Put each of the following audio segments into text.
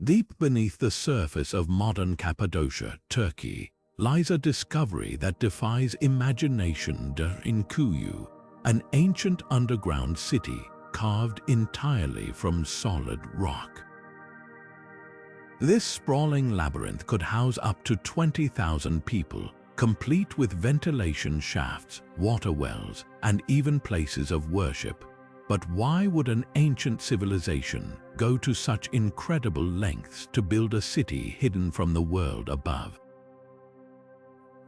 Deep beneath the surface of modern Cappadocia, Turkey, lies a discovery that defies imagination: Derinkuyu, an ancient underground city carved entirely from solid rock. This sprawling labyrinth could house up to 20,000 people, complete with ventilation shafts, water wells, and even places of worship. But why would an ancient civilization go to such incredible lengths to build a city hidden from the world above?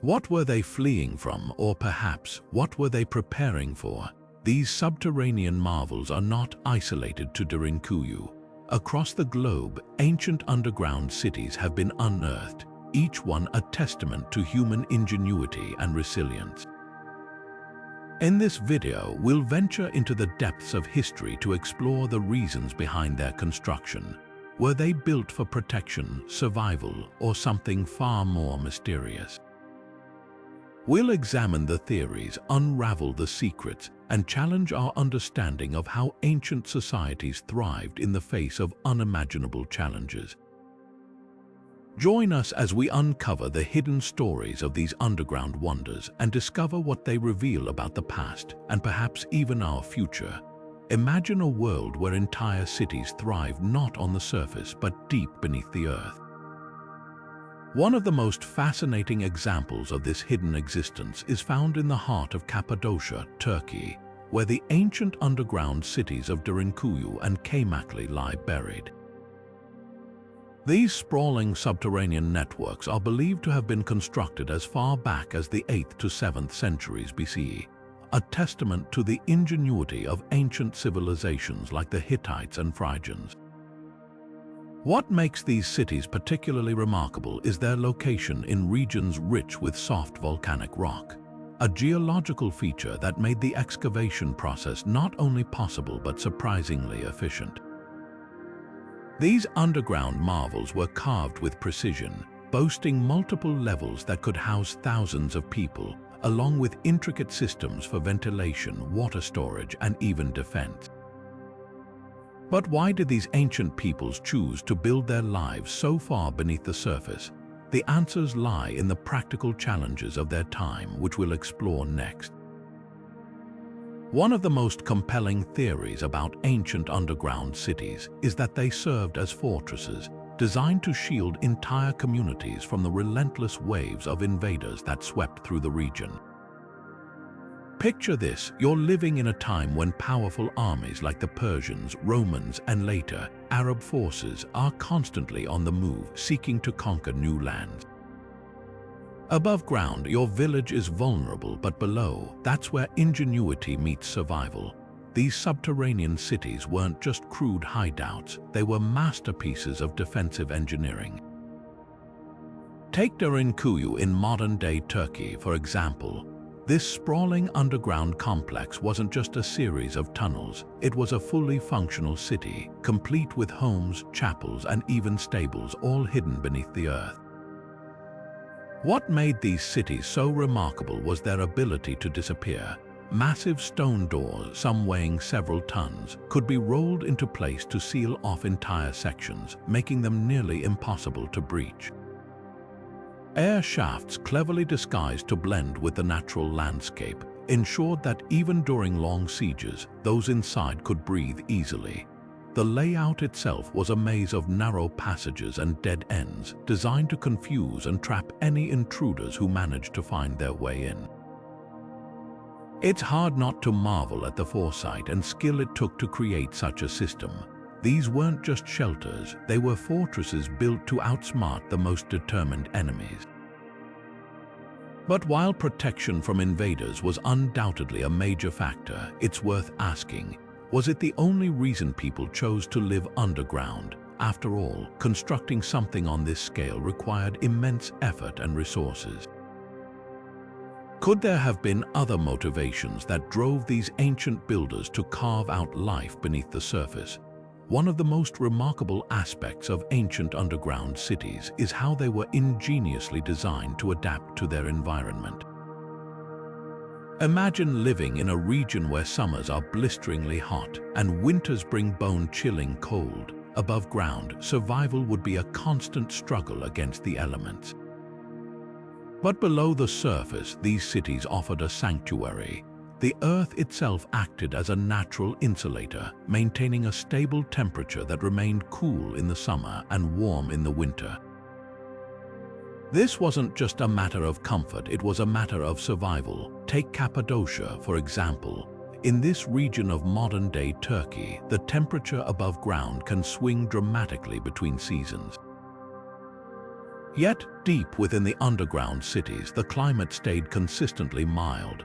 What were they fleeing from, or perhaps what were they preparing for? These subterranean marvels are not isolated to Durinkuyu. Across the globe, ancient underground cities have been unearthed, each one a testament to human ingenuity and resilience. In this video, we'll venture into the depths of history to explore the reasons behind their construction. Were they built for protection, survival, or something far more mysterious? We'll examine the theories, unravel the secrets, and challenge our understanding of how ancient societies thrived in the face of unimaginable challenges. Join us as we uncover the hidden stories of these underground wonders and discover what they reveal about the past and perhaps even our future. Imagine a world where entire cities thrive not on the surface but deep beneath the earth. One of the most fascinating examples of this hidden existence is found in the heart of Cappadocia, Turkey, where the ancient underground cities of Derinkuyu and Kaymakli lie buried. These sprawling subterranean networks are believed to have been constructed as far back as the 8th to 7th centuries BCE, a testament to the ingenuity of ancient civilizations like the Hittites and Phrygians. What makes these cities particularly remarkable is their location in regions rich with soft volcanic rock, a geological feature that made the excavation process not only possible but surprisingly efficient. These underground marvels were carved with precision, boasting multiple levels that could house thousands of people, along with intricate systems for ventilation, water storage, and even defense. But why did these ancient peoples choose to build their lives so far beneath the surface? The answers lie in the practical challenges of their time, which we'll explore next. One of the most compelling theories about ancient underground cities is that they served as fortresses, designed to shield entire communities from the relentless waves of invaders that swept through the region. Picture this: you're living in a time when powerful armies like the Persians, Romans, and later Arab forces are constantly on the move, seeking to conquer new lands. Above ground, your village is vulnerable, but below, that's where ingenuity meets survival. These subterranean cities weren't just crude hideouts, they were masterpieces of defensive engineering. Take Derinkuyu in modern-day Turkey, for example. This sprawling underground complex wasn't just a series of tunnels, it was a fully functional city, complete with homes, chapels, and even stables, all hidden beneath the earth. What made these cities so remarkable was their ability to disappear. Massive stone doors, some weighing several tons, could be rolled into place to seal off entire sections, making them nearly impossible to breach. Air shafts, cleverly disguised to blend with the natural landscape, ensured that even during long sieges, those inside could breathe easily. The layout itself was a maze of narrow passages and dead ends, designed to confuse and trap any intruders who managed to find their way in. It's hard not to marvel at the foresight and skill it took to create such a system. These weren't just shelters, they were fortresses built to outsmart the most determined enemies. But while protection from invaders was undoubtedly a major factor, it's worth asking, was it the only reason people chose to live underground? After all, constructing something on this scale required immense effort and resources. Could there have been other motivations that drove these ancient builders to carve out life beneath the surface? One of the most remarkable aspects of ancient underground cities is how they were ingeniously designed to adapt to their environment. Imagine living in a region where summers are blisteringly hot and winters bring bone-chilling cold. above ground, survival would be a constant struggle against the elements. But below the surface, these cities offered a sanctuary. The earth itself acted as a natural insulator, maintaining a stable temperature that remained cool in the summer and warm in the winter. This wasn't just a matter of comfort, it was a matter of survival. Take Cappadocia, for example. In this region of modern-day Turkey, the temperature above ground can swing dramatically between seasons. Yet, deep within the underground cities, the climate stayed consistently mild.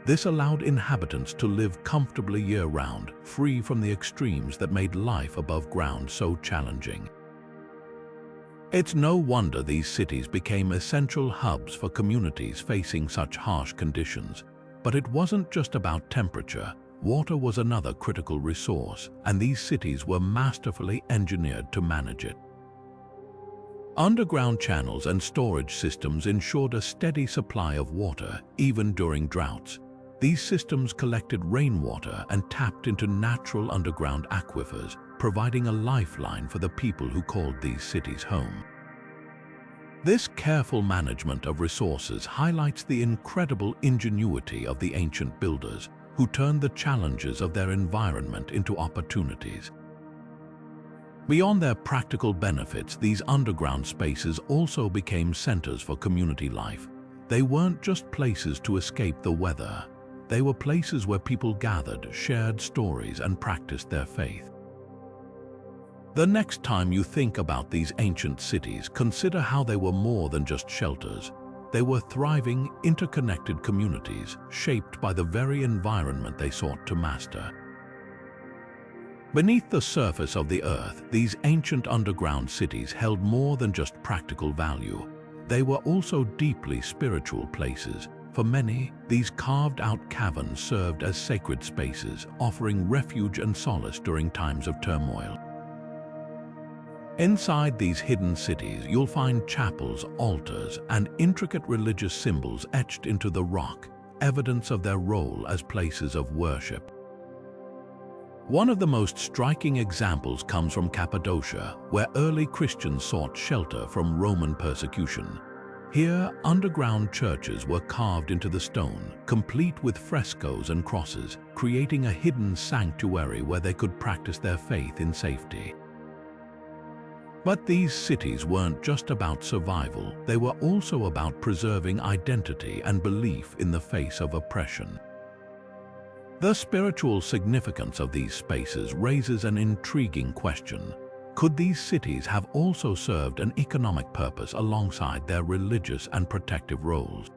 This allowed inhabitants to live comfortably year-round, free from the extremes that made life above ground so challenging. It's no wonder these cities became essential hubs for communities facing such harsh conditions. But it wasn't just about temperature. Water was another critical resource, and these cities were masterfully engineered to manage it. Underground channels and storage systems ensured a steady supply of water, even during droughts. These systems collected rainwater and tapped into natural underground aquifers, providing a lifeline for the people who called these cities home. This careful management of resources highlights the incredible ingenuity of the ancient builders, who turned the challenges of their environment into opportunities. Beyond their practical benefits, these underground spaces also became centers for community life. They weren't just places to escape the weather. They were places where people gathered, shared stories, and practiced their faith. The next time you think about these ancient cities, consider how they were more than just shelters. They were thriving, interconnected communities, shaped by the very environment they sought to master. Beneath the surface of the earth, these ancient underground cities held more than just practical value. They were also deeply spiritual places. For many, these carved-out caverns served as sacred spaces, offering refuge and solace during times of turmoil. Inside these hidden cities, you'll find chapels, altars, and intricate religious symbols etched into the rock, evidence of their role as places of worship. One of the most striking examples comes from Cappadocia, where early Christians sought shelter from Roman persecution. Here, underground churches were carved into the stone, complete with frescoes and crosses, creating a hidden sanctuary where they could practice their faith in safety. But these cities weren't just about survival, they were also about preserving identity and belief in the face of oppression. The spiritual significance of these spaces raises an intriguing question. Could these cities have also served an economic purpose alongside their religious and protective roles?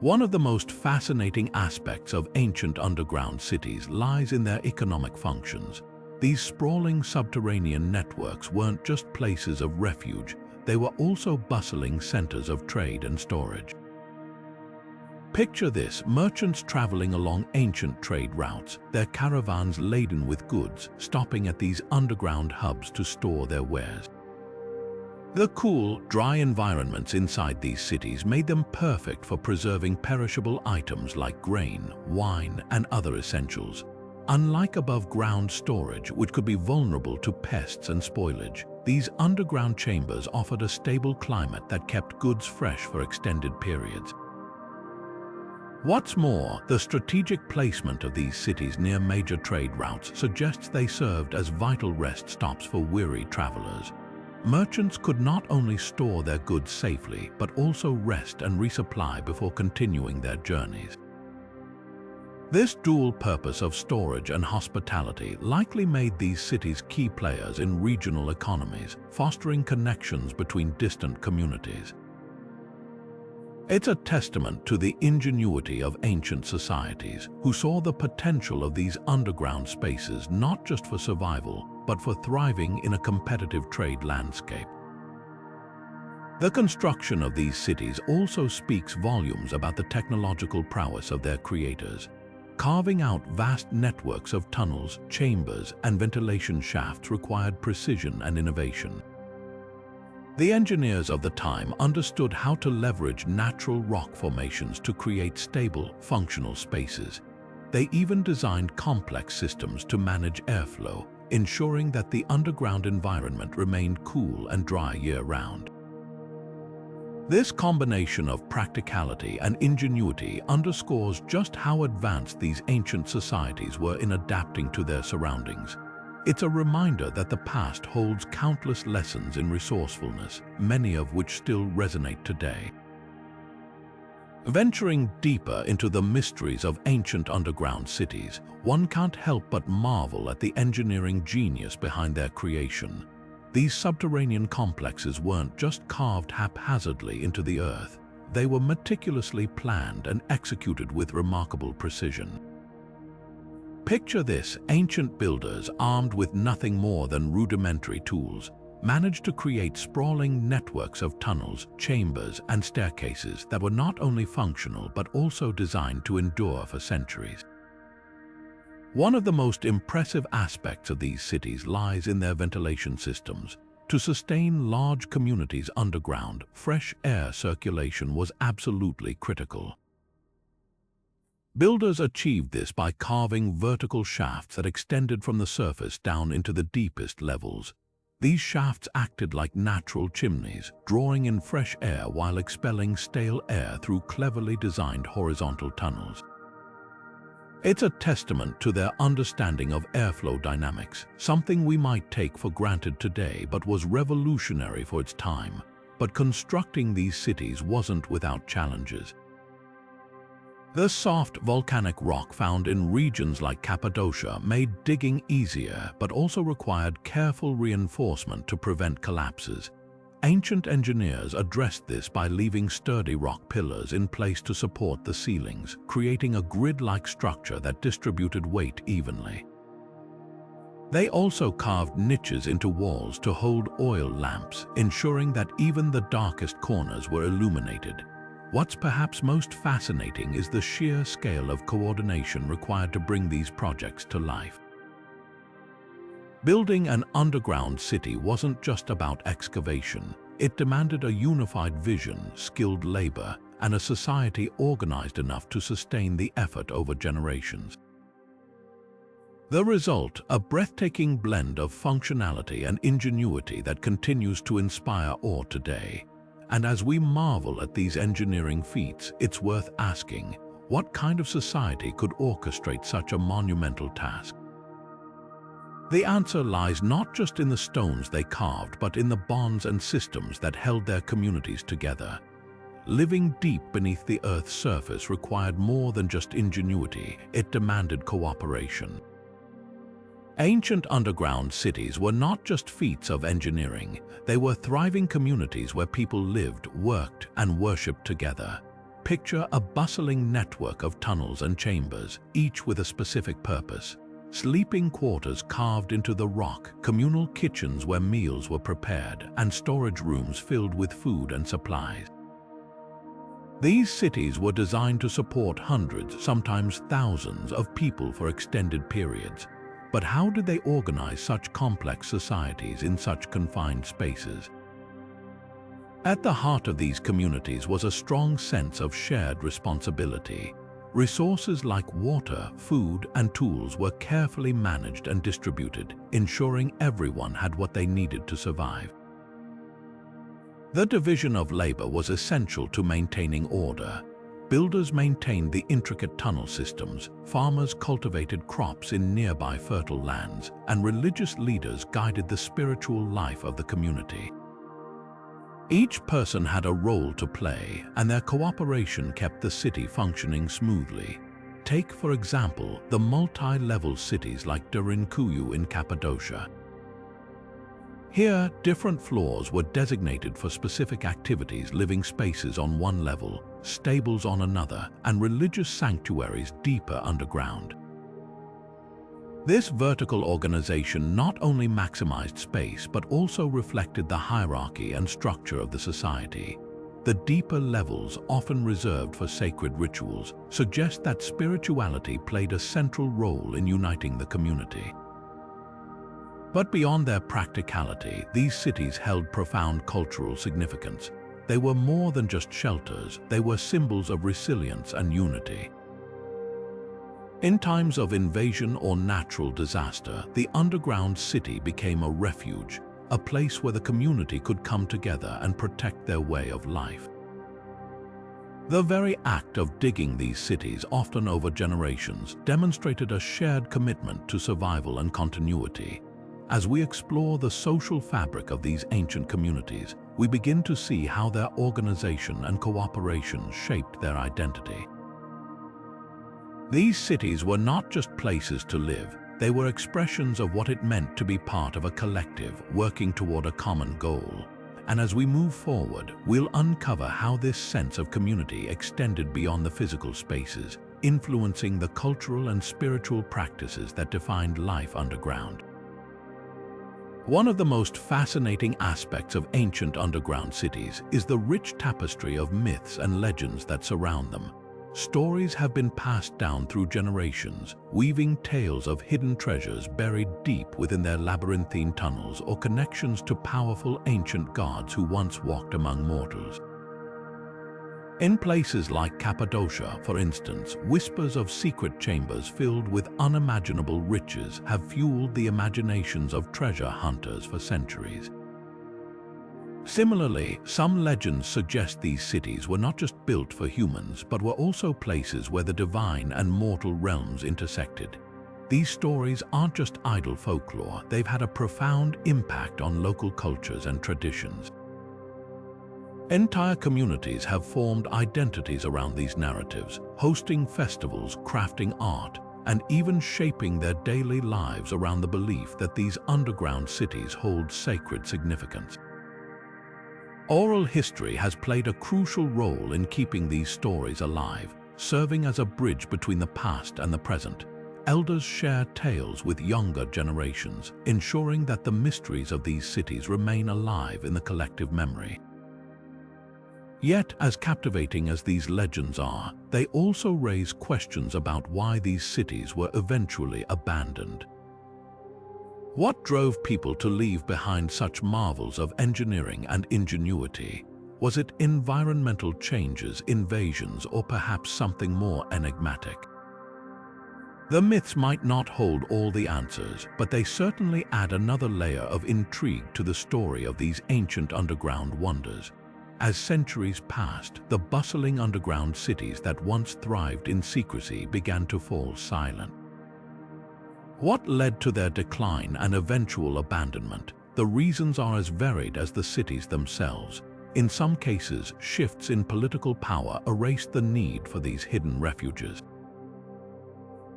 One of the most fascinating aspects of ancient underground cities lies in their economic functions. These sprawling subterranean networks weren't just places of refuge, they were also bustling centers of trade and storage. Picture this: merchants traveling along ancient trade routes, their caravans laden with goods, stopping at these underground hubs to store their wares. The cool, dry environments inside these cities made them perfect for preserving perishable items like grain, wine, and other essentials. Unlike above-ground storage, which could be vulnerable to pests and spoilage, these underground chambers offered a stable climate that kept goods fresh for extended periods. What's more, the strategic placement of these cities near major trade routes suggests they served as vital rest stops for weary travelers. Merchants could not only store their goods safely, but also rest and resupply before continuing their journeys. This dual purpose of storage and hospitality likely made these cities key players in regional economies, fostering connections between distant communities. It's a testament to the ingenuity of ancient societies, who saw the potential of these underground spaces not just for survival, but for thriving in a competitive trade landscape. The construction of these cities also speaks volumes about the technological prowess of their creators. Carving out vast networks of tunnels, chambers, and ventilation shafts required precision and innovation. The engineers of the time understood how to leverage natural rock formations to create stable, functional spaces. They even designed complex systems to manage airflow, ensuring that the underground environment remained cool and dry year-round. This combination of practicality and ingenuity underscores just how advanced these ancient societies were in adapting to their surroundings. It's a reminder that the past holds countless lessons in resourcefulness, many of which still resonate today. Venturing deeper into the mysteries of ancient underground cities, one can't help but marvel at the engineering genius behind their creation. These subterranean complexes weren't just carved haphazardly into the earth. They were meticulously planned and executed with remarkable precision. Picture this: ancient builders, armed with nothing more than rudimentary tools, managed to create sprawling networks of tunnels, chambers, and staircases that were not only functional but also designed to endure for centuries. One of the most impressive aspects of these cities lies in their ventilation systems. To sustain large communities underground, fresh air circulation was absolutely critical. Builders achieved this by carving vertical shafts that extended from the surface down into the deepest levels. These shafts acted like natural chimneys, drawing in fresh air while expelling stale air through cleverly designed horizontal tunnels. It's a testament to their understanding of airflow dynamics, something we might take for granted today but was revolutionary for its time. But constructing these cities wasn't without challenges. The soft volcanic rock found in regions like Cappadocia made digging easier but also required careful reinforcement to prevent collapses. Ancient engineers addressed this by leaving sturdy rock pillars in place to support the ceilings, creating a grid-like structure that distributed weight evenly. They also carved niches into walls to hold oil lamps, ensuring that even the darkest corners were illuminated. What's perhaps most fascinating is the sheer scale of coordination required to bring these projects to life. Building an underground city wasn't just about excavation. It demanded a unified vision, skilled labor, and a society organized enough to sustain the effort over generations. The result, a breathtaking blend of functionality and ingenuity that continues to inspire awe today. And as we marvel at these engineering feats, it's worth asking, what kind of society could orchestrate such a monumental task? The answer lies not just in the stones they carved, but in the bonds and systems that held their communities together. Living deep beneath the Earth's surface required more than just ingenuity, it demanded cooperation. Ancient underground cities were not just feats of engineering, they were thriving communities where people lived, worked, and worshipped together. Picture a bustling network of tunnels and chambers, each with a specific purpose. Sleeping quarters carved into the rock, communal kitchens where meals were prepared, and storage rooms filled with food and supplies. These cities were designed to support hundreds, sometimes thousands, of people for extended periods. But how did they organize such complex societies in such confined spaces? At the heart of these communities was a strong sense of shared responsibility. Resources like water, food, and tools were carefully managed and distributed, ensuring everyone had what they needed to survive. The division of labor was essential to maintaining order. Builders maintained the intricate tunnel systems, farmers cultivated crops in nearby fertile lands, and religious leaders guided the spiritual life of the community. Each person had a role to play, and their cooperation kept the city functioning smoothly. Take, for example, the multi-level cities like Derinkuyu in Cappadocia. Here, different floors were designated for specific activities: living spaces on one level, stables on another, and religious sanctuaries deeper underground. This vertical organization not only maximized space but also reflected the hierarchy and structure of the society. The deeper levels, often reserved for sacred rituals, suggest that spirituality played a central role in uniting the community. But beyond their practicality, these cities held profound cultural significance. They were more than just shelters, they were symbols of resilience and unity. In times of invasion or natural disaster, the underground city became a refuge, a place where the community could come together and protect their way of life. The very act of digging these cities, often over generations, demonstrated a shared commitment to survival and continuity. As we explore the social fabric of these ancient communities, we begin to see how their organization and cooperation shaped their identity. These cities were not just places to live, they were expressions of what it meant to be part of a collective working toward a common goal. And as we move forward, we'll uncover how this sense of community extended beyond the physical spaces, influencing the cultural and spiritual practices that defined life underground. One of the most fascinating aspects of ancient underground cities is the rich tapestry of myths and legends that surround them. Stories have been passed down through generations, weaving tales of hidden treasures buried deep within their labyrinthine tunnels or connections to powerful ancient gods who once walked among mortals. In places like Cappadocia, for instance, whispers of secret chambers filled with unimaginable riches have fueled the imaginations of treasure hunters for centuries. Similarly, some legends suggest these cities were not just built for humans, but were also places where the divine and mortal realms intersected. These stories aren't just idle folklore, they've had a profound impact on local cultures and traditions. Entire communities have formed identities around these narratives, hosting festivals, crafting art, and even shaping their daily lives around the belief that these underground cities hold sacred significance. Oral history has played a crucial role in keeping these stories alive, serving as a bridge between the past and the present. Elders share tales with younger generations, ensuring that the mysteries of these cities remain alive in the collective memory. Yet, as captivating as these legends are, they also raise questions about why these cities were eventually abandoned. What drove people to leave behind such marvels of engineering and ingenuity? Was it environmental changes, invasions, or perhaps something more enigmatic? The myths might not hold all the answers, but they certainly add another layer of intrigue to the story of these ancient underground wonders. As centuries passed, the bustling underground cities that once thrived in secrecy began to fall silent. What led to their decline and eventual abandonment? The reasons are as varied as the cities themselves. In some cases, shifts in political power erased the need for these hidden refuges.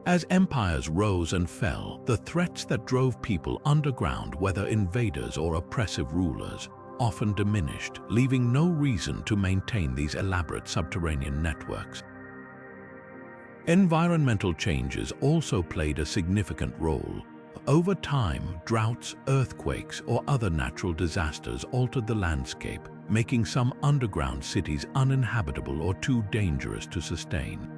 As empires rose and fell, the threats that drove people underground, whether invaders or oppressive rulers, often diminished, leaving no reason to maintain these elaborate subterranean networks. Environmental changes also played a significant role. Over time, droughts, earthquakes, or other natural disasters altered the landscape, making some underground cities uninhabitable or too dangerous to sustain.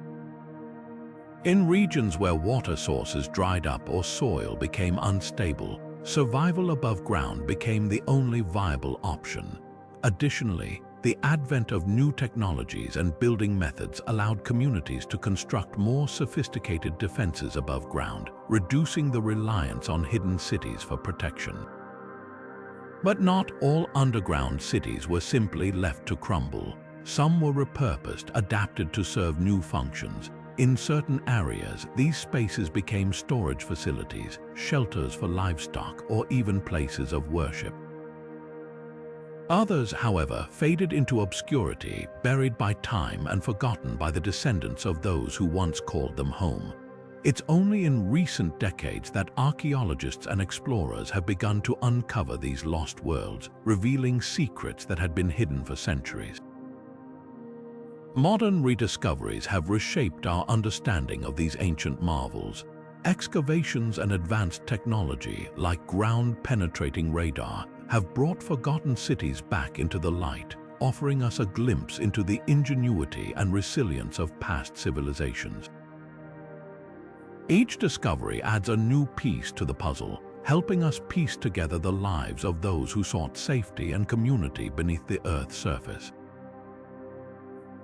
In regions where water sources dried up or soil became unstable, survival above ground became the only viable option. Additionally, the advent of new technologies and building methods allowed communities to construct more sophisticated defenses above ground, reducing the reliance on hidden cities for protection. But not all underground cities were simply left to crumble. Some were repurposed, adapted to serve new functions. In certain areas, these spaces became storage facilities, shelters for livestock, or even places of worship. Others, however, faded into obscurity, buried by time and forgotten by the descendants of those who once called them home. It's only in recent decades that archaeologists and explorers have begun to uncover these lost worlds, revealing secrets that had been hidden for centuries. Modern rediscoveries have reshaped our understanding of these ancient marvels. Excavations and advanced technology, like ground-penetrating radar, have brought forgotten cities back into the light, offering us a glimpse into the ingenuity and resilience of past civilizations. Each discovery adds a new piece to the puzzle, helping us piece together the lives of those who sought safety and community beneath the Earth's surface.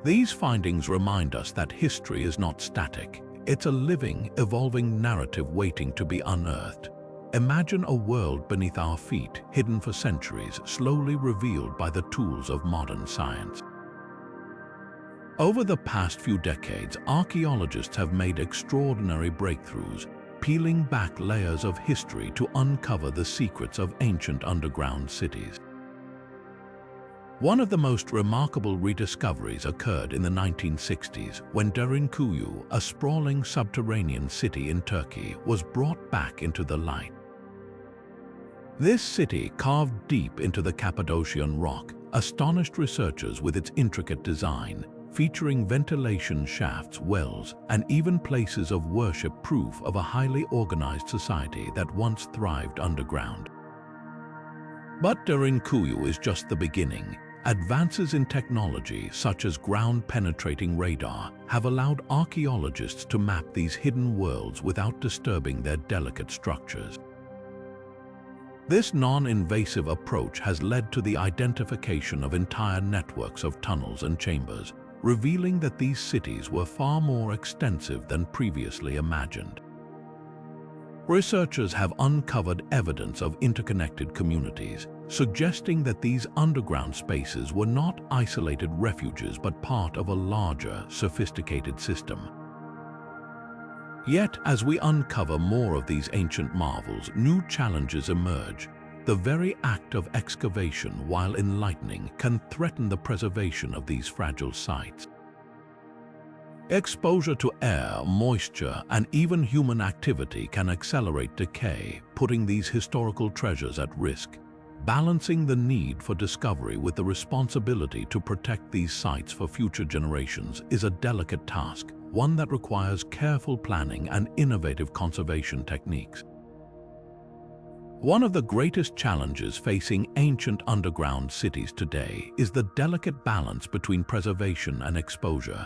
These findings remind us that history is not static. It's a living, evolving narrative waiting to be unearthed. Imagine a world beneath our feet, hidden for centuries, slowly revealed by the tools of modern science. Over the past few decades, archaeologists have made extraordinary breakthroughs, peeling back layers of history to uncover the secrets of ancient underground cities. One of the most remarkable rediscoveries occurred in the 1960s when Derinkuyu, a sprawling subterranean city in Turkey, was brought back into the light. This city, carved deep into the Cappadocian rock, astonished researchers with its intricate design, featuring ventilation shafts, wells, and even places of worship, proof of a highly organized society that once thrived underground. But Derinkuyu is just the beginning. Advances in technology, such as ground-penetrating radar, have allowed archaeologists to map these hidden worlds without disturbing their delicate structures. This non-invasive approach has led to the identification of entire networks of tunnels and chambers, revealing that these cities were far more extensive than previously imagined. Researchers have uncovered evidence of interconnected communities, suggesting that these underground spaces were not isolated refuges but part of a larger, sophisticated system. Yet, as we uncover more of these ancient marvels, new challenges emerge. The very act of excavation, while enlightening, can threaten the preservation of these fragile sites. Exposure to air, moisture, and even human activity can accelerate decay, putting these historical treasures at risk. Balancing the need for discovery with the responsibility to protect these sites for future generations is a delicate task, one that requires careful planning and innovative conservation techniques. One of the greatest challenges facing ancient underground cities today is the delicate balance between preservation and exposure.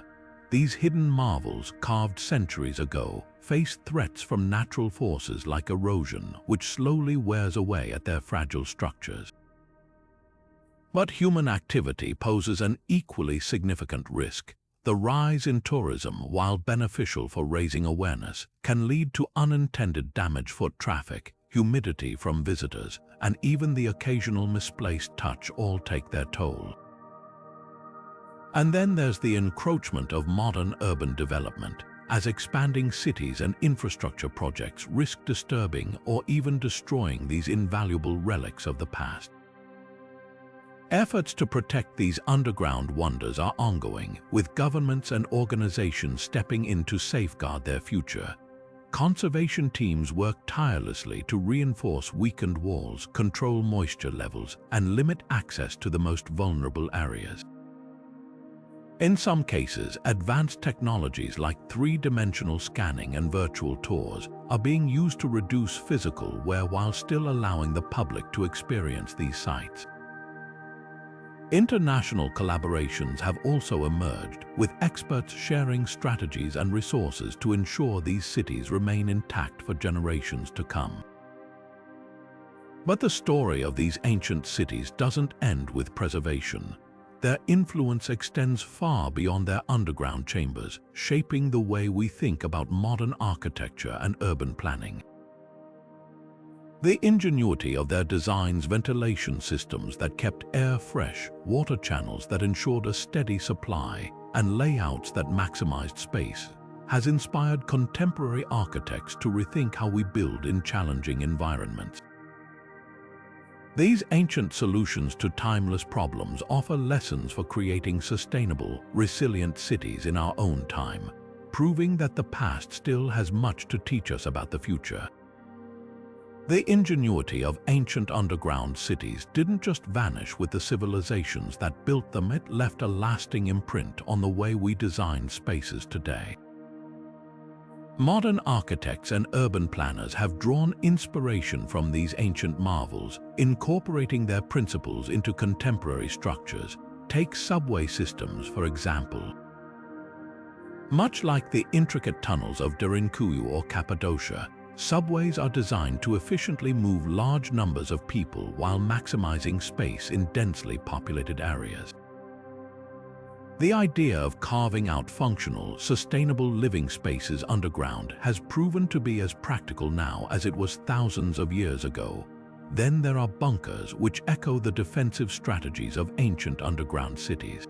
These hidden marvels, carved centuries ago, face threats from natural forces like erosion, which slowly wears away at their fragile structures. But human activity poses an equally significant risk. The rise in tourism, while beneficial for raising awareness, can lead to unintended damage. Foot traffic, humidity from visitors, and even the occasional misplaced touch all take their toll. And then there's the encroachment of modern urban development, as expanding cities and infrastructure projects risk disturbing or even destroying these invaluable relics of the past. Efforts to protect these underground wonders are ongoing, with governments and organizations stepping in to safeguard their future. Conservation teams work tirelessly to reinforce weakened walls, control moisture levels, and limit access to the most vulnerable areas. In some cases, advanced technologies like three-dimensional scanning and virtual tours are being used to reduce physical wear while still allowing the public to experience these sites. International collaborations have also emerged, with experts sharing strategies and resources to ensure these cities remain intact for generations to come. But the story of these ancient cities doesn't end with preservation. Their influence extends far beyond their underground chambers, shaping the way we think about modern architecture and urban planning. The ingenuity of their designs, ventilation systems that kept air fresh, water channels that ensured a steady supply, and layouts that maximized space, has inspired contemporary architects to rethink how we build in challenging environments. These ancient solutions to timeless problems offer lessons for creating sustainable, resilient cities in our own time, proving that the past still has much to teach us about the future. The ingenuity of ancient underground cities didn't just vanish with the civilizations that built them, it left a lasting imprint on the way we design spaces today. Modern architects and urban planners have drawn inspiration from these ancient marvels, incorporating their principles into contemporary structures. Take subway systems, for example. Much like the intricate tunnels of Derinkuyu or Cappadocia, subways are designed to efficiently move large numbers of people while maximizing space in densely populated areas. The idea of carving out functional, sustainable living spaces underground has proven to be as practical now as it was thousands of years ago. Then there are bunkers, which echo the defensive strategies of ancient underground cities.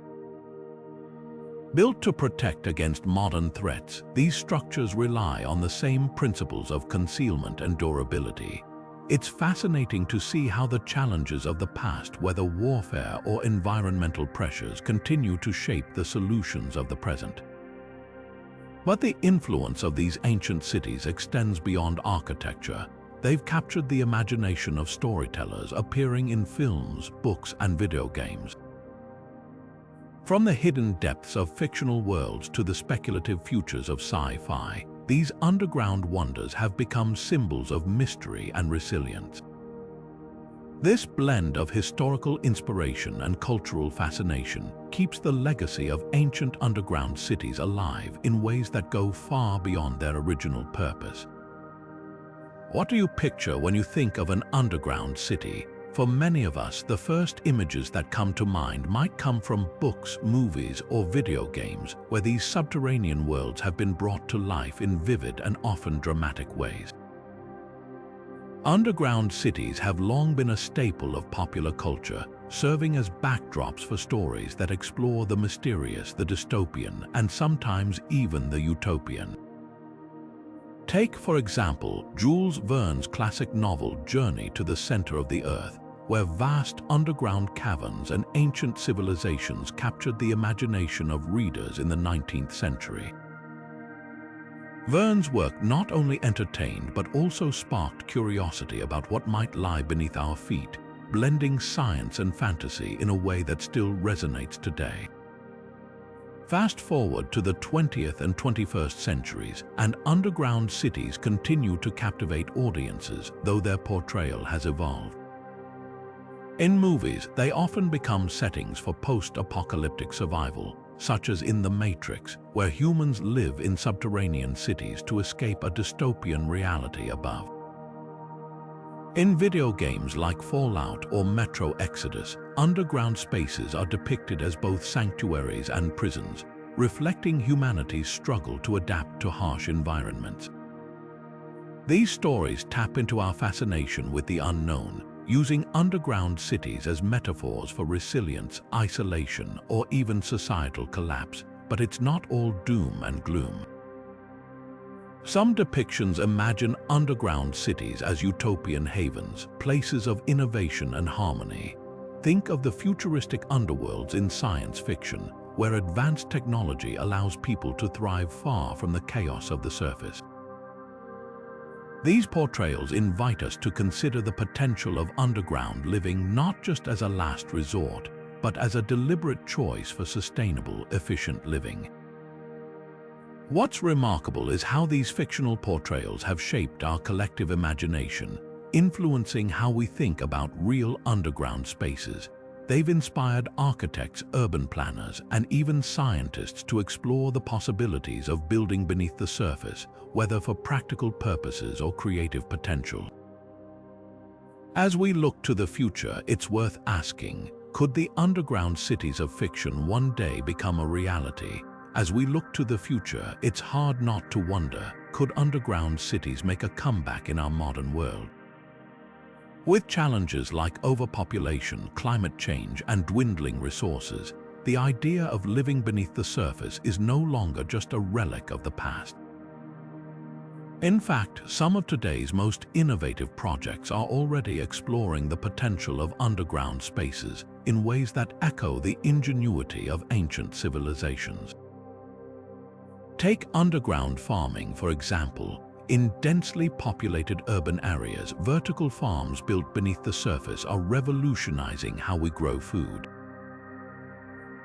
Built to protect against modern threats, these structures rely on the same principles of concealment and durability. It's fascinating to see how the challenges of the past, whether warfare or environmental pressures, continue to shape the solutions of the present. But the influence of these ancient cities extends beyond architecture. They've captured the imagination of storytellers, appearing in films, books, and video games. From the hidden depths of fictional worlds to the speculative futures of sci-fi, these underground wonders have become symbols of mystery and resilience. This blend of historical inspiration and cultural fascination keeps the legacy of ancient underground cities alive in ways that go far beyond their original purpose. What do you picture when you think of an underground city? For many of us, the first images that come to mind might come from books, movies, or video games, where these subterranean worlds have been brought to life in vivid and often dramatic ways. Underground cities have long been a staple of popular culture, serving as backdrops for stories that explore the mysterious, the dystopian, and sometimes even the utopian. Take, for example, Jules Verne's classic novel Journey to the Center of the Earth, where vast underground caverns and ancient civilizations captured the imagination of readers in the 19th century. Verne's work not only entertained but also sparked curiosity about what might lie beneath our feet, blending science and fantasy in a way that still resonates today. Fast forward to the 20th and 21st centuries, and underground cities continue to captivate audiences, though their portrayal has evolved. In movies, they often become settings for post-apocalyptic survival, such as in The Matrix, where humans live in subterranean cities to escape a dystopian reality above. In video games like Fallout or Metro Exodus, underground spaces are depicted as both sanctuaries and prisons, reflecting humanity's struggle to adapt to harsh environments. These stories tap into our fascination with the unknown, using underground cities as metaphors for resilience, isolation, or even societal collapse, but it's not all doom and gloom. Some depictions imagine underground cities as utopian havens, places of innovation and harmony. Think of the futuristic underworlds in science fiction, where advanced technology allows people to thrive far from the chaos of the surface. These portrayals invite us to consider the potential of underground living not just as a last resort, but as a deliberate choice for sustainable, efficient living. What's remarkable is how these fictional portrayals have shaped our collective imagination, influencing how we think about real underground spaces. They've inspired architects, urban planners, and even scientists to explore the possibilities of building beneath the surface, whether for practical purposes or creative potential. As we look to the future, it's worth asking, could the underground cities of fiction one day become a reality? As we look to the future, it's hard not to wonder, could underground cities make a comeback in our modern world? With challenges like overpopulation, climate change, and dwindling resources, the idea of living beneath the surface is no longer just a relic of the past. In fact, some of today's most innovative projects are already exploring the potential of underground spaces in ways that echo the ingenuity of ancient civilizations. Take underground farming, for example. In densely populated urban areas, vertical farms built beneath the surface are revolutionizing how we grow food.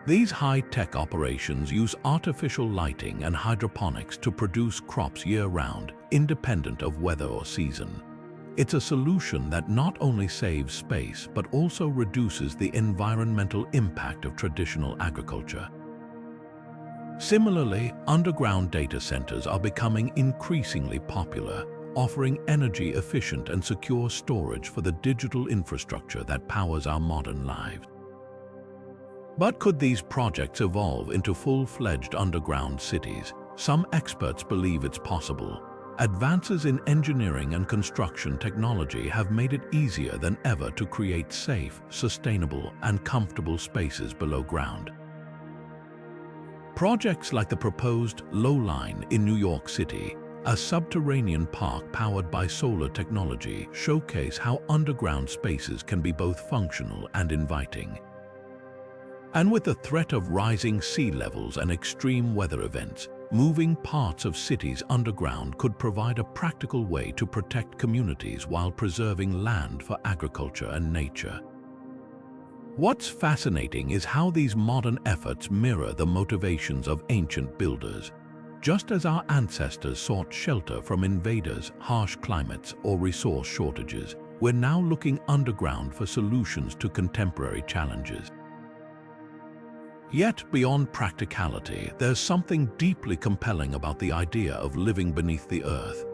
These high-tech operations use artificial lighting and hydroponics to produce crops year-round, independent of weather or season. It's a solution that not only saves space, but also reduces the environmental impact of traditional agriculture. Similarly, underground data centers are becoming increasingly popular, offering energy-efficient and secure storage for the digital infrastructure that powers our modern lives. But could these projects evolve into full-fledged underground cities? Some experts believe it's possible. Advances in engineering and construction technology have made it easier than ever to create safe, sustainable, and comfortable spaces below ground. Projects like the proposed Low Line in New York City, a subterranean park powered by solar technology, showcase how underground spaces can be both functional and inviting. And with the threat of rising sea levels and extreme weather events, moving parts of cities underground could provide a practical way to protect communities while preserving land for agriculture and nature. What's fascinating is how these modern efforts mirror the motivations of ancient builders. Just as our ancestors sought shelter from invaders, harsh climates, or resource shortages, we're now looking underground for solutions to contemporary challenges. Yet, beyond practicality, there's something deeply compelling about the idea of living beneath the earth.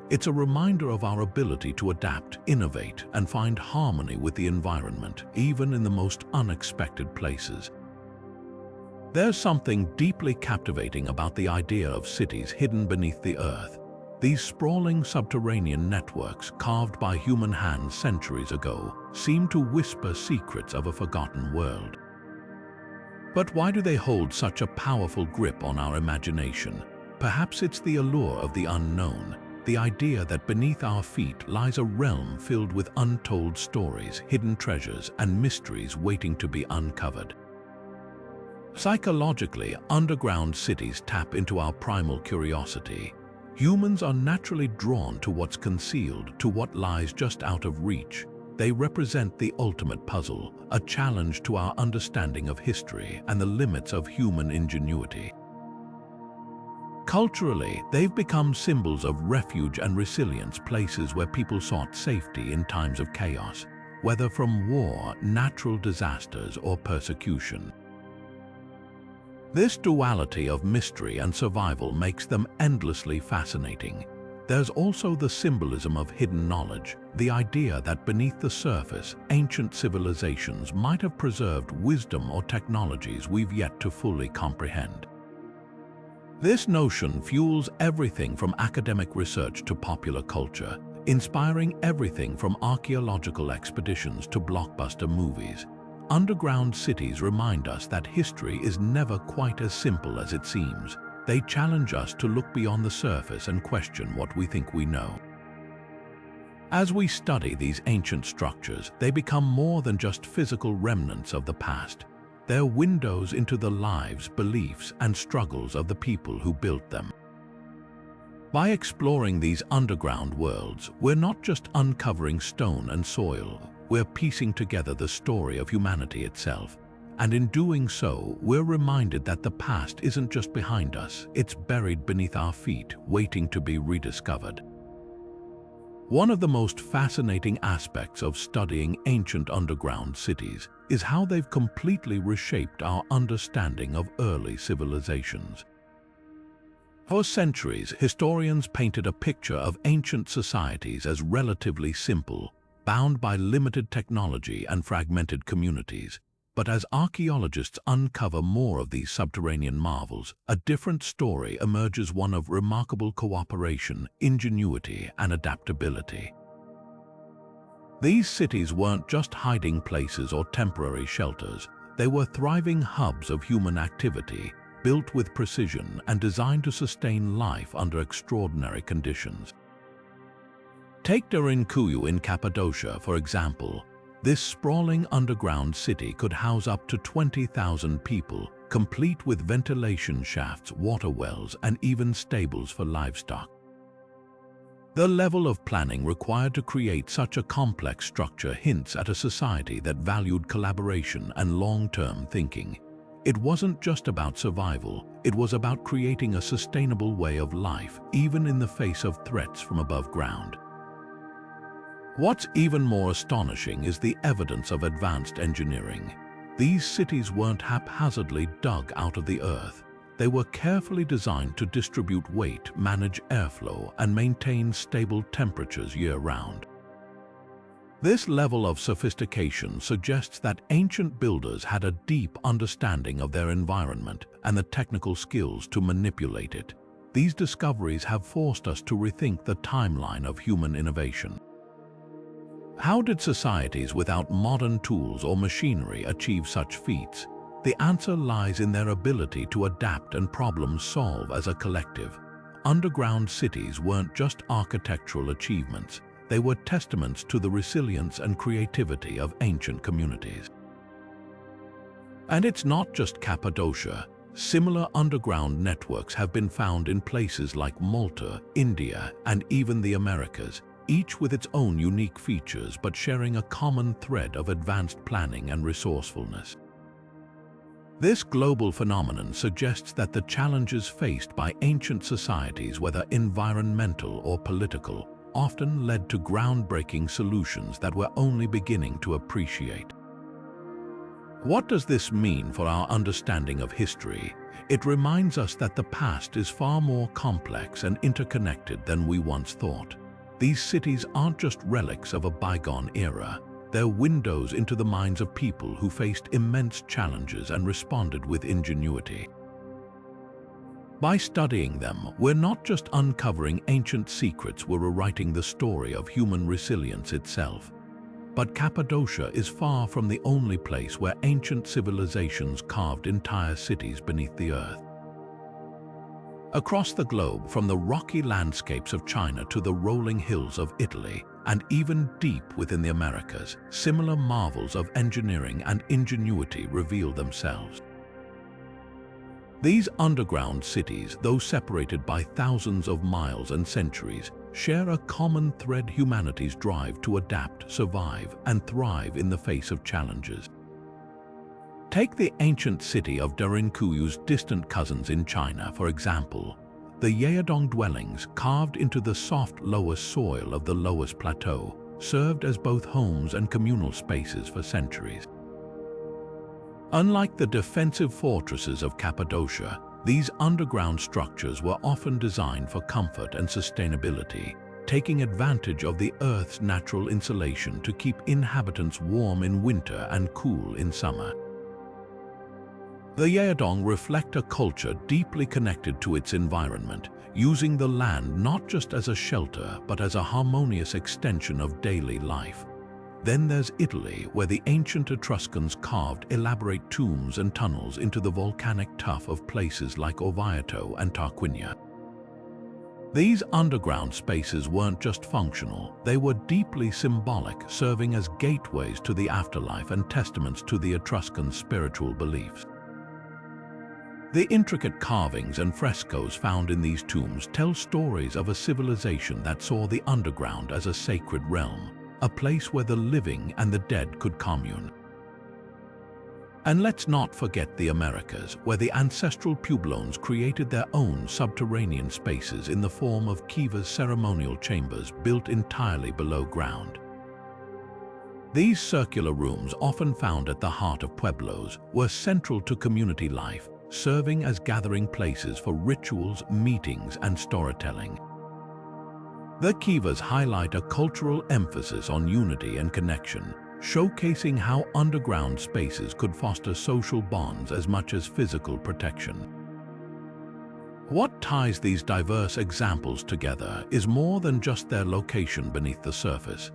It's a reminder of our ability to adapt, innovate, and find harmony with the environment, even in the most unexpected places. There's something deeply captivating about the idea of cities hidden beneath the earth. These sprawling subterranean networks, carved by human hands centuries ago, seem to whisper secrets of a forgotten world. But why do they hold such a powerful grip on our imagination? Perhaps it's the allure of the unknown, the idea that beneath our feet lies a realm filled with untold stories, hidden treasures, and mysteries waiting to be uncovered. Psychologically, underground cities tap into our primal curiosity. Humans are naturally drawn to what's concealed, to what lies just out of reach. They represent the ultimate puzzle, a challenge to our understanding of history and the limits of human ingenuity. Culturally, they've become symbols of refuge and resilience, places where people sought safety in times of chaos, whether from war, natural disasters, or persecution. This duality of mystery and survival makes them endlessly fascinating. There's also the symbolism of hidden knowledge, the idea that beneath the surface, ancient civilizations might have preserved wisdom or technologies we've yet to fully comprehend. This notion fuels everything from academic research to popular culture, inspiring everything from archaeological expeditions to blockbuster movies. Underground cities remind us that history is never quite as simple as it seems. They challenge us to look beyond the surface and question what we think we know. As we study these ancient structures, they become more than just physical remnants of the past. They're windows into the lives, beliefs, and struggles of the people who built them. By exploring these underground worlds, we're not just uncovering stone and soil, we're piecing together the story of humanity itself. And in doing so, we're reminded that the past isn't just behind us, it's buried beneath our feet, waiting to be rediscovered. One of the most fascinating aspects of studying ancient underground cities is how they've completely reshaped our understanding of early civilizations. For centuries, historians painted a picture of ancient societies as relatively simple, bound by limited technology and fragmented communities. But as archaeologists uncover more of these subterranean marvels, a different story emerges, one of remarkable cooperation, ingenuity, and adaptability. These cities weren't just hiding places or temporary shelters. They were thriving hubs of human activity, built with precision and designed to sustain life under extraordinary conditions. Take Derinkuyu in Cappadocia, for example. This sprawling underground city could house up to 20,000 people, complete with ventilation shafts, water wells, and even stables for livestock. The level of planning required to create such a complex structure hints at a society that valued collaboration and long-term thinking. It wasn't just about survival, it was about creating a sustainable way of life, even in the face of threats from above ground. What's even more astonishing is the evidence of advanced engineering. These cities weren't haphazardly dug out of the earth. They were carefully designed to distribute weight, manage airflow, and maintain stable temperatures year-round. This level of sophistication suggests that ancient builders had a deep understanding of their environment and the technical skills to manipulate it. These discoveries have forced us to rethink the timeline of human innovation. How did societies without modern tools or machinery achieve such feats? The answer lies in their ability to adapt and problem solve as a collective. Underground cities weren't just architectural achievements, they were testaments to the resilience and creativity of ancient communities. And it's not just Cappadocia. Similar underground networks have been found in places like Malta, India, and even the Americas, each with its own unique features but sharing a common thread of advanced planning and resourcefulness. This global phenomenon suggests that the challenges faced by ancient societies, whether environmental or political, often led to groundbreaking solutions that we're only beginning to appreciate. What does this mean for our understanding of history? It reminds us that the past is far more complex and interconnected than we once thought. These cities aren't just relics of a bygone era. They're windows into the minds of people who faced immense challenges and responded with ingenuity. By studying them, we're not just uncovering ancient secrets, we're rewriting the story of human resilience itself. But Cappadocia is far from the only place where ancient civilizations carved entire cities beneath the earth. Across the globe, from the rocky landscapes of China to the rolling hills of Italy, and even deep within the Americas, similar marvels of engineering and ingenuity reveal themselves. These underground cities, though separated by thousands of miles and centuries, share a common thread: humanity's drive to adapt, survive, and thrive in the face of challenges. Take the ancient city of Derinkuyu's distant cousins in China, for example. The Yaodong dwellings, carved into the soft loess soil of the Loess Plateau, served as both homes and communal spaces for centuries. Unlike the defensive fortresses of Cappadocia, these underground structures were often designed for comfort and sustainability, taking advantage of the Earth's natural insulation to keep inhabitants warm in winter and cool in summer. The Yaodong reflect a culture deeply connected to its environment, using the land not just as a shelter but as a harmonious extension of daily life. Then there's Italy, where the ancient Etruscans carved elaborate tombs and tunnels into the volcanic tuff of places like Orvieto and Tarquinia. These underground spaces weren't just functional, they were deeply symbolic, serving as gateways to the afterlife and testaments to the Etruscan spiritual beliefs. The intricate carvings and frescoes found in these tombs tell stories of a civilization that saw the underground as a sacred realm, a place where the living and the dead could commune. And let's not forget the Americas, where the ancestral Pueblones created their own subterranean spaces in the form of kivas, ceremonial chambers built entirely below ground. These circular rooms, often found at the heart of pueblos, were central to community life, serving as gathering places for rituals, meetings, and storytelling. The kivas highlight a cultural emphasis on unity and connection, showcasing how underground spaces could foster social bonds as much as physical protection. What ties these diverse examples together is more than just their location beneath the surface.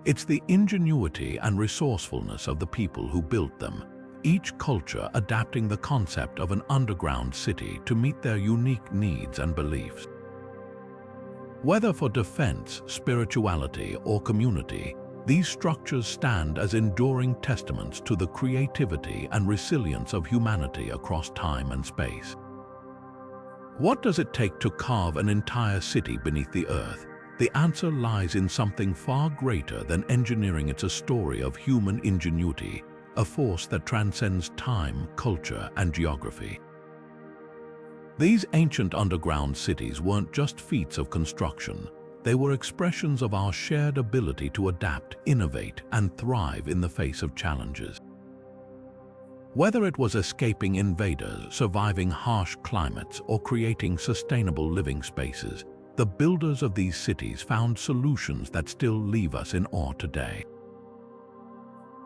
It's the ingenuity and resourcefulness of the people who built them, each culture adapting the concept of an underground city to meet their unique needs and beliefs. Whether for defense, spirituality, or community, these structures stand as enduring testaments to the creativity and resilience of humanity across time and space. What does it take to carve an entire city beneath the earth? The answer lies in something far greater than engineering. It's a story of human ingenuity, a force that transcends time, culture, and geography. These ancient underground cities weren't just feats of construction. They were expressions of our shared ability to adapt, innovate, and thrive in the face of challenges. Whether it was escaping invaders, surviving harsh climates, or creating sustainable living spaces, the builders of these cities found solutions that still leave us in awe today.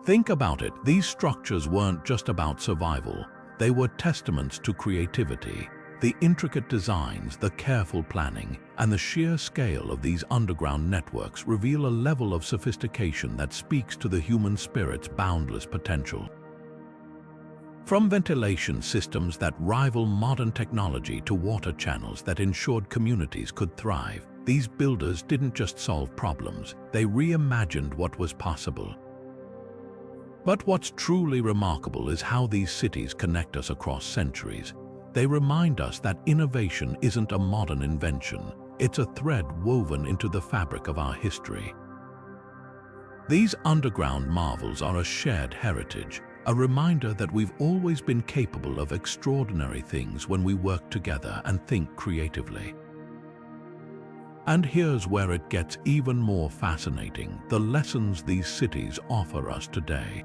Think about it, these structures weren't just about survival, they were testaments to creativity. The intricate designs, the careful planning, and the sheer scale of these underground networks reveal a level of sophistication that speaks to the human spirit's boundless potential. From ventilation systems that rival modern technology to water channels that ensured communities could thrive, these builders didn't just solve problems, they reimagined what was possible. But what's truly remarkable is how these cities connect us across centuries. They remind us that innovation isn't a modern invention, it's a thread woven into the fabric of our history. These underground marvels are a shared heritage, a reminder that we've always been capable of extraordinary things when we work together and think creatively. And here's where it gets even more fascinating, the lessons these cities offer us today.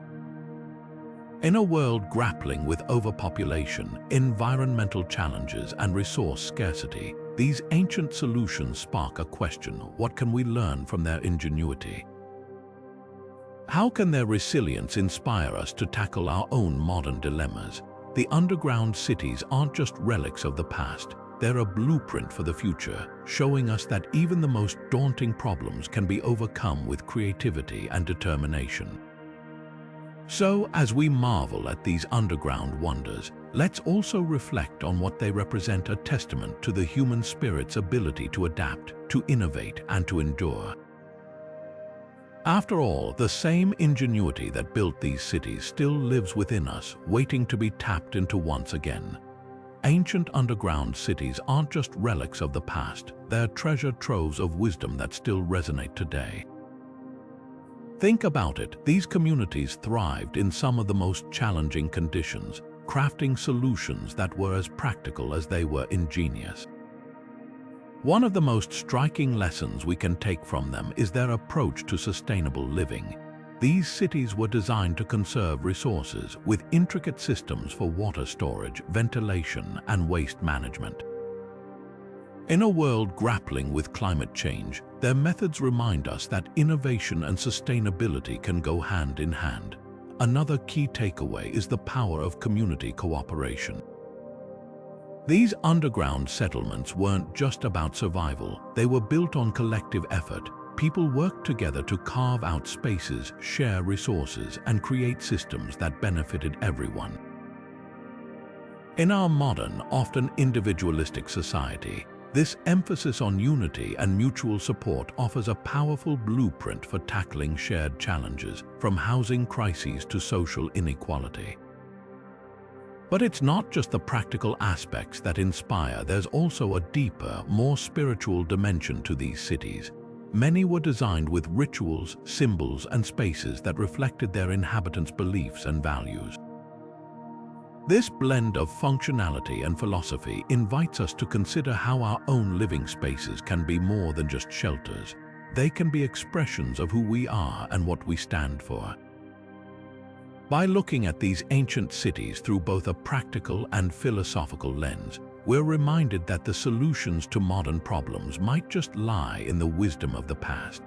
In a world grappling with overpopulation, environmental challenges, and resource scarcity, these ancient solutions spark a question: what can we learn from their ingenuity? How can their resilience inspire us to tackle our own modern dilemmas? The underground cities aren't just relics of the past, they're a blueprint for the future, showing us that even the most daunting problems can be overcome with creativity and determination. So, as we marvel at these underground wonders, let's also reflect on what they represent: a testament to the human spirit's ability to adapt, to innovate, and to endure. After all, the same ingenuity that built these cities still lives within us, waiting to be tapped into once again. Ancient underground cities aren't just relics of the past, they're treasure troves of wisdom that still resonate today. Think about it, these communities thrived in some of the most challenging conditions, crafting solutions that were as practical as they were ingenious. One of the most striking lessons we can take from them is their approach to sustainable living. These cities were designed to conserve resources with intricate systems for water storage, ventilation, and waste management. In a world grappling with climate change, their methods remind us that innovation and sustainability can go hand in hand. Another key takeaway is the power of community cooperation. These underground settlements weren't just about survival, they were built on collective effort. People worked together to carve out spaces, share resources, and create systems that benefited everyone. In our modern, often individualistic society, this emphasis on unity and mutual support offers a powerful blueprint for tackling shared challenges, from housing crises to social inequality. But it's not just the practical aspects that inspire, there's also a deeper, more spiritual dimension to these cities. Many were designed with rituals, symbols, and spaces that reflected their inhabitants' beliefs and values. This blend of functionality and philosophy invites us to consider how our own living spaces can be more than just shelters. They can be expressions of who we are and what we stand for. By looking at these ancient cities through both a practical and philosophical lens, we're reminded that the solutions to modern problems might just lie in the wisdom of the past.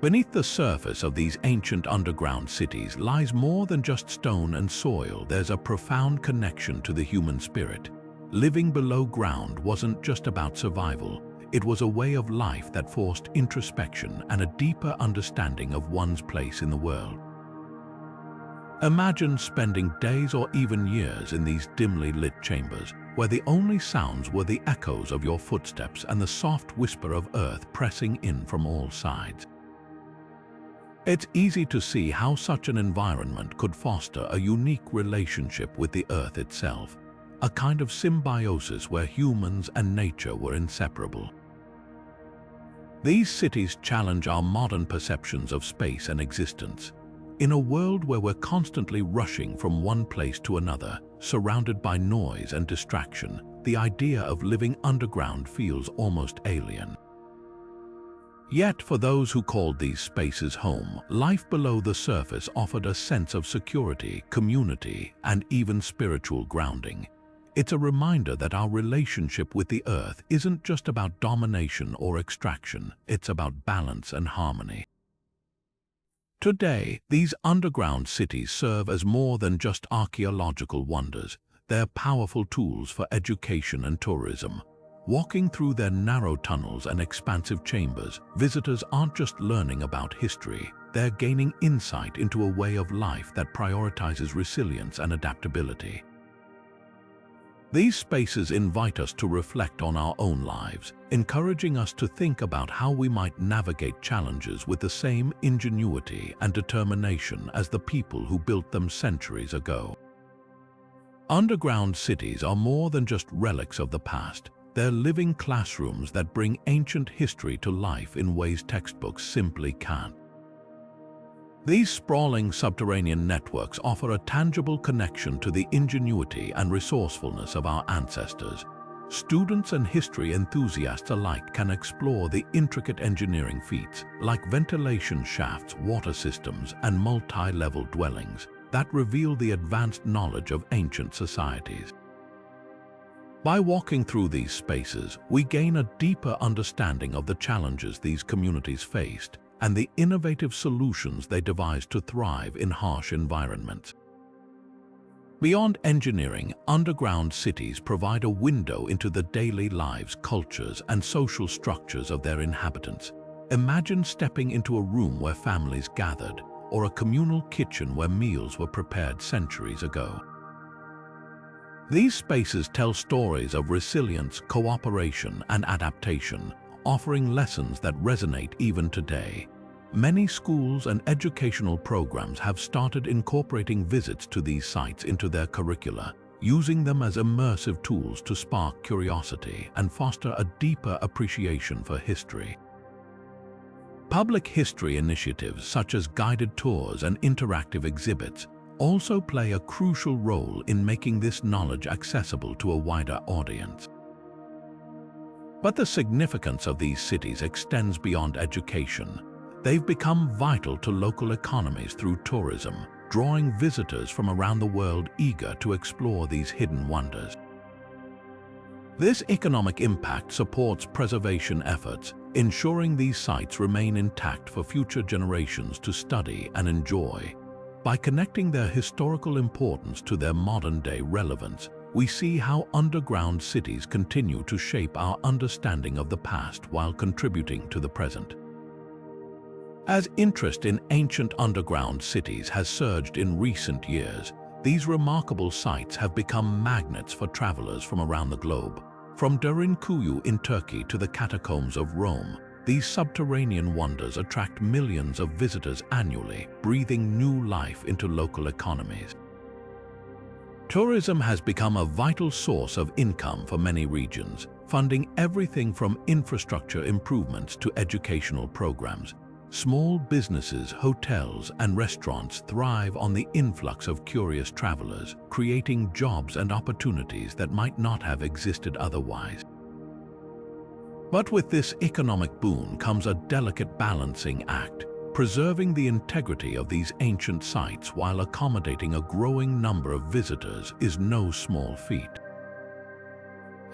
Beneath the surface of these ancient underground cities lies more than just stone and soil. There's a profound connection to the human spirit. Living below ground wasn't just about survival, it was a way of life that forced introspection and a deeper understanding of one's place in the world. Imagine spending days or even years in these dimly lit chambers, where the only sounds were the echoes of your footsteps and the soft whisper of earth pressing in from all sides. It's easy to see how such an environment could foster a unique relationship with the earth itself, a kind of symbiosis where humans and nature were inseparable. These cities challenge our modern perceptions of space and existence. In a world where we're constantly rushing from one place to another, surrounded by noise and distraction, the idea of living underground feels almost alien. Yet, for those who called these spaces home, life below the surface offered a sense of security, community, and even spiritual grounding. It's a reminder that our relationship with the earth isn't just about domination or extraction, it's about balance and harmony. Today, these underground cities serve as more than just archaeological wonders. They're powerful tools for education and tourism. Walking through their narrow tunnels and expansive chambers, visitors aren't just learning about history, they're gaining insight into a way of life that prioritizes resilience and adaptability. These spaces invite us to reflect on our own lives, encouraging us to think about how we might navigate challenges with the same ingenuity and determination as the people who built them centuries ago. Underground cities are more than just relics of the past. They're living classrooms that bring ancient history to life in ways textbooks simply can't. These sprawling subterranean networks offer a tangible connection to the ingenuity and resourcefulness of our ancestors. Students and history enthusiasts alike can explore the intricate engineering feats, like ventilation shafts, water systems, and multi-level dwellings, that reveal the advanced knowledge of ancient societies. By walking through these spaces, we gain a deeper understanding of the challenges these communities faced and the innovative solutions they devised to thrive in harsh environments. Beyond engineering, underground cities provide a window into the daily lives, cultures, and social structures of their inhabitants. Imagine stepping into a room where families gathered, or a communal kitchen where meals were prepared centuries ago. These spaces tell stories of resilience, cooperation, and adaptation, offering lessons that resonate even today. Many schools and educational programs have started incorporating visits to these sites into their curricula, using them as immersive tools to spark curiosity and foster a deeper appreciation for history. Public history initiatives such as guided tours and interactive exhibits also play a crucial role in making this knowledge accessible to a wider audience. But the significance of these cities extends beyond education. They've become vital to local economies through tourism, drawing visitors from around the world eager to explore these hidden wonders. This economic impact supports preservation efforts, ensuring these sites remain intact for future generations to study and enjoy. By connecting their historical importance to their modern-day relevance, we see how underground cities continue to shape our understanding of the past while contributing to the present. As interest in ancient underground cities has surged in recent years, these remarkable sites have become magnets for travelers from around the globe. From Derinkuyu in Turkey to the catacombs of Rome, these subterranean wonders attract millions of visitors annually, breathing new life into local economies. Tourism has become a vital source of income for many regions, funding everything from infrastructure improvements to educational programs. Small businesses, hotels, and restaurants thrive on the influx of curious travelers, creating jobs and opportunities that might not have existed otherwise. But with this economic boon comes a delicate balancing act. Preserving the integrity of these ancient sites while accommodating a growing number of visitors is no small feat.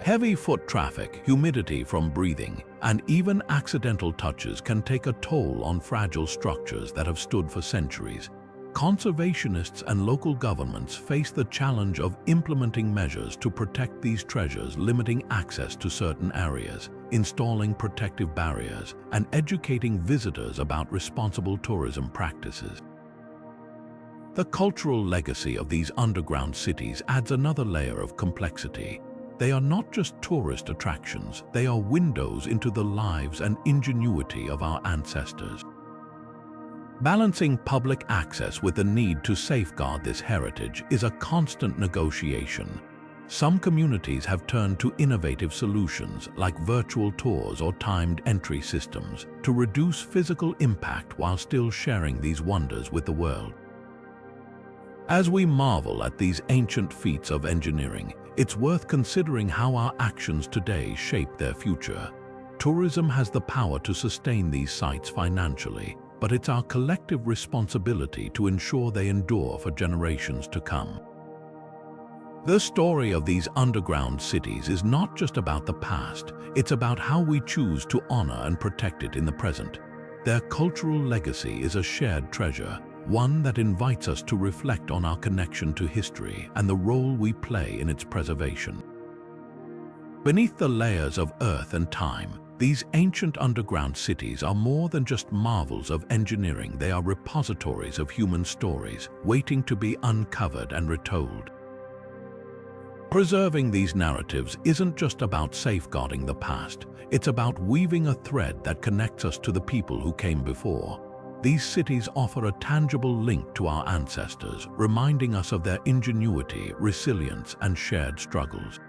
Heavy foot traffic, humidity from breathing, and even accidental touches can take a toll on fragile structures that have stood for centuries. Conservationists and local governments face the challenge of implementing measures to protect these treasures, limiting access to certain areas, installing protective barriers, and educating visitors about responsible tourism practices. The cultural legacy of these underground cities adds another layer of complexity. They are not just tourist attractions, they are windows into the lives and ingenuity of our ancestors. Balancing public access with the need to safeguard this heritage is a constant negotiation. Some communities have turned to innovative solutions like virtual tours or timed entry systems to reduce physical impact while still sharing these wonders with the world. As we marvel at these ancient feats of engineering, it's worth considering how our actions today shape their future. Tourism has the power to sustain these sites financially, but it's our collective responsibility to ensure they endure for generations to come. The story of these underground cities is not just about the past, it's about how we choose to honor and protect it in the present. Their cultural legacy is a shared treasure, one that invites us to reflect on our connection to history and the role we play in its preservation. Beneath the layers of earth and time, these ancient underground cities are more than just marvels of engineering. They are repositories of human stories, waiting to be uncovered and retold. Preserving these narratives isn't just about safeguarding the past, it's about weaving a thread that connects us to the people who came before. These cities offer a tangible link to our ancestors, reminding us of their ingenuity, resilience, and shared struggles.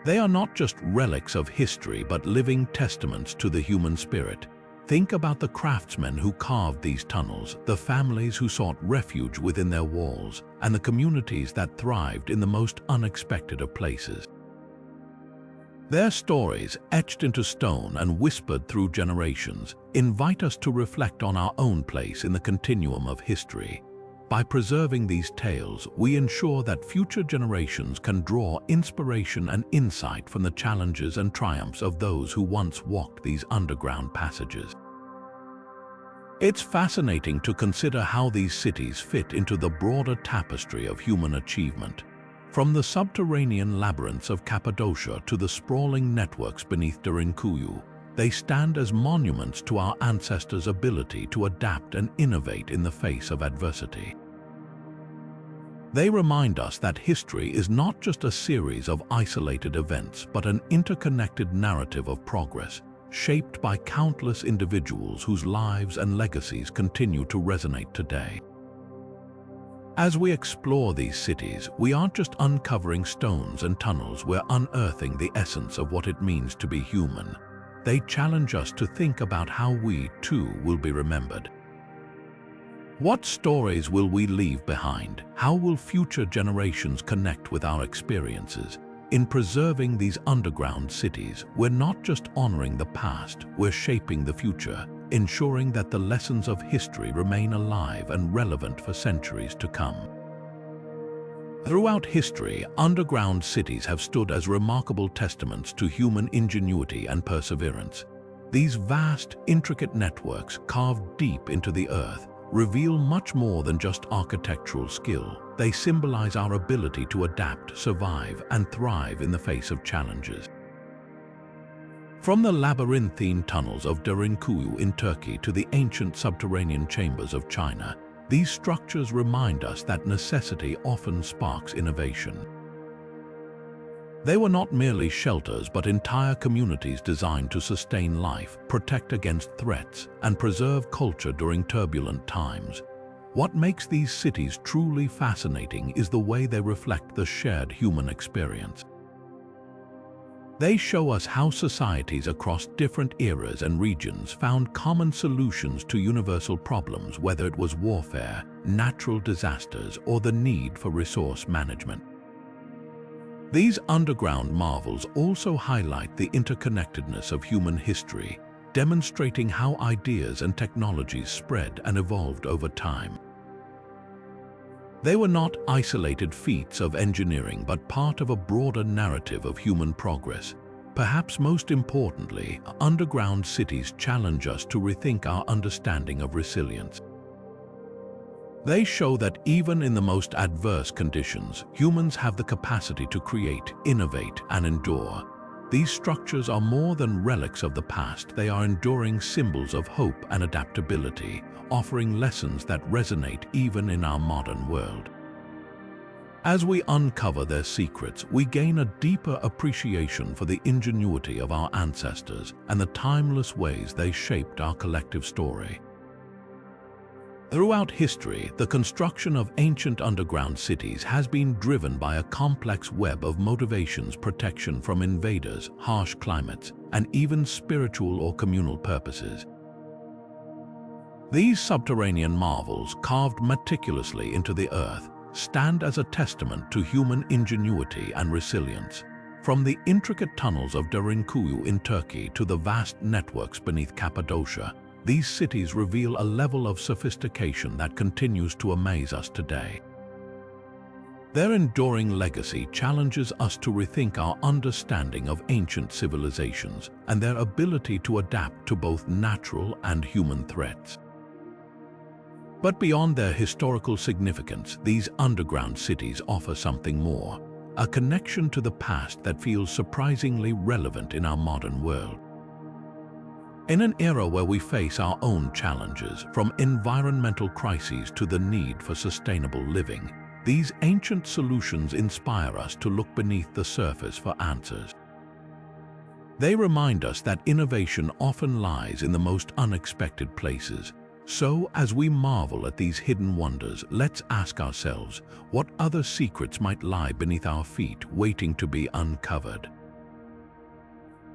They are not just relics of history, but living testaments to the human spirit. Think about the craftsmen who carved these tunnels, the families who sought refuge within their walls, and the communities that thrived in the most unexpected of places. Their stories, etched into stone and whispered through generations, invite us to reflect on our own place in the continuum of history. By preserving these tales, we ensure that future generations can draw inspiration and insight from the challenges and triumphs of those who once walked these underground passages. It's fascinating to consider how these cities fit into the broader tapestry of human achievement. From the subterranean labyrinths of Cappadocia to the sprawling networks beneath Derinkuyu, they stand as monuments to our ancestors' ability to adapt and innovate in the face of adversity. They remind us that history is not just a series of isolated events, but an interconnected narrative of progress, shaped by countless individuals whose lives and legacies continue to resonate today. As we explore these cities, we aren't just uncovering stones and tunnels, we're unearthing the essence of what it means to be human. They challenge us to think about how we, too, will be remembered. What stories will we leave behind? How will future generations connect with our experiences? In preserving these underground cities, we're not just honoring the past, we're shaping the future, ensuring that the lessons of history remain alive and relevant for centuries to come. Throughout history, underground cities have stood as remarkable testaments to human ingenuity and perseverance. These vast, intricate networks, carved deep into the earth, reveal much more than just architectural skill. They symbolize our ability to adapt, survive, and thrive in the face of challenges. From the labyrinthine tunnels of Derinkuyu in Turkey to the ancient subterranean chambers of China, these structures remind us that necessity often sparks innovation. They were not merely shelters, but entire communities designed to sustain life, protect against threats, and preserve culture during turbulent times. What makes these cities truly fascinating is the way they reflect the shared human experience. They show us how societies across different eras and regions found common solutions to universal problems, whether it was warfare, natural disasters, or the need for resource management. These underground marvels also highlight the interconnectedness of human history, demonstrating how ideas and technologies spread and evolved over time. They were not isolated feats of engineering, but part of a broader narrative of human progress. Perhaps most importantly, underground cities challenge us to rethink our understanding of resilience. They show that even in the most adverse conditions, humans have the capacity to create, innovate, and endure. These structures are more than relics of the past. They are enduring symbols of hope and adaptability, offering lessons that resonate even in our modern world. As we uncover their secrets, we gain a deeper appreciation for the ingenuity of our ancestors and the timeless ways they shaped our collective story. Throughout history, the construction of ancient underground cities has been driven by a complex web of motivations: protection from invaders, harsh climates, and even spiritual or communal purposes. These subterranean marvels, carved meticulously into the earth, stand as a testament to human ingenuity and resilience. From the intricate tunnels of Derinkuyu in Turkey to the vast networks beneath Cappadocia, these cities reveal a level of sophistication that continues to amaze us today. Their enduring legacy challenges us to rethink our understanding of ancient civilizations and their ability to adapt to both natural and human threats. But beyond their historical significance, these underground cities offer something more, a connection to the past that feels surprisingly relevant in our modern world. In an era where we face our own challenges, from environmental crises to the need for sustainable living, these ancient solutions inspire us to look beneath the surface for answers. They remind us that innovation often lies in the most unexpected places. So, as we marvel at these hidden wonders, let's ask ourselves, what other secrets might lie beneath our feet, waiting to be uncovered?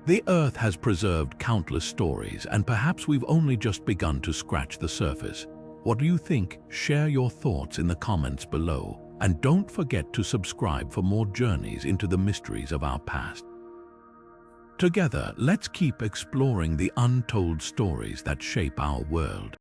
The Earth has preserved countless stories, and perhaps we've only just begun to scratch the surface. What do you think? Share your thoughts in the comments below, and don't forget to subscribe for more journeys into the mysteries of our past. Together, let's keep exploring the untold stories that shape our world.